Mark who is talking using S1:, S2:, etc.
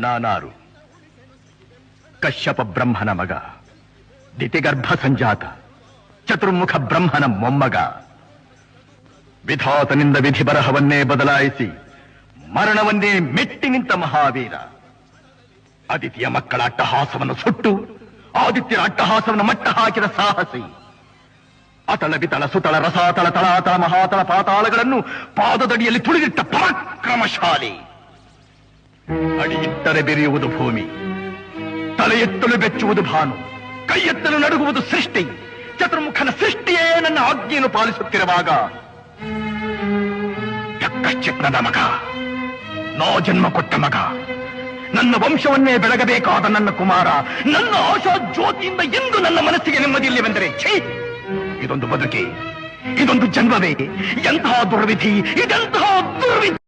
S1: ನಾನಾರು ಕಶ್ಯಪ ಬ್ರಹ್ಮನ ಮಗ, ದಿತಿಗರ್ಭ ಸಂಜಾತ, ಚತುರ್ಮುಖ ಬ್ರಹ್ಮನ ಮೊಮ್ಮಗ. ವಿಧಾತನಿಂದ ವಿಧಿ ಬರಹವನ್ನೇ ಬದಲಾಯಿಸಿ ಮರಣವನ್ನೇ ಮೆಟ್ಟಿ ನಿಂತ ಮಹಾವೀರ. ಅದಿತಿಯ ಮಕ್ಕಳ ಅಟ್ಟಹಾಸವನ್ನು ಸುಟ್ಟು ಆದಿತ್ಯರ ಅಟ್ಟಹಾಸವನ್ನು ಮಟ್ಟ ಹಾಕಿದ ಸಾಹಸಿ. ಅತಳ ಬಿತಳ ಸುತಳ ರಸಾತಳ ತಳಾತಳ ಮಹಾತಳ ಪಾತಾಳಗಳನ್ನು ಪಾದದಡಿಯಲ್ಲಿ ತುಳಿದಿಟ್ಟ ಪರಾಕ್ರಮಶಾಲಿ. ಅಡಿಯಿಟ್ಟರೆ ಬೆರೆಯುವುದು ಭೂಮಿ, ತಲೆ ಎತ್ತಲು ಬೆಚ್ಚುವುದು ಭಾನು, ಕೈ ಎತ್ತಲು ನಡುಗುವುದು ಸೃಷ್ಟಿ. ಚತುರ್ಮುಖನ ಸೃಷ್ಟಿಯೇ ನನ್ನ ಆಜ್ಞೆಯನ್ನು ಪಾಲಿಸುತ್ತಿರುವಾಗ ಯಕ್ಕಶ್ಚಿತ್ನದ ಮಗ, ನೋ ಜನ್ಮ ಕೊಟ್ಟ ಮಗ, ನನ್ನ ವಂಶವನ್ನೇ ಬೆಳಗಬೇಕಾದ ನನ್ನ ಕುಮಾರ, ನನ್ನ ಆಶಾ ಜ್ಯೋತಿಯಿಂದ ಎಂದು ನನ್ನ ಮನಸ್ಸಿಗೆ ನೆಮ್ಮದಿಯಿಲ್ಲವೆಂದರೆ ಛೀ, ಇದೊಂದು ಬದುಕೆ, ಇದೊಂದು ಜನ್ಮವೇ, ಎಂತಹ ದುರ್ವಿಧಿ, ಇದೆಂತಹ ದುರ್ವಿಧಿ.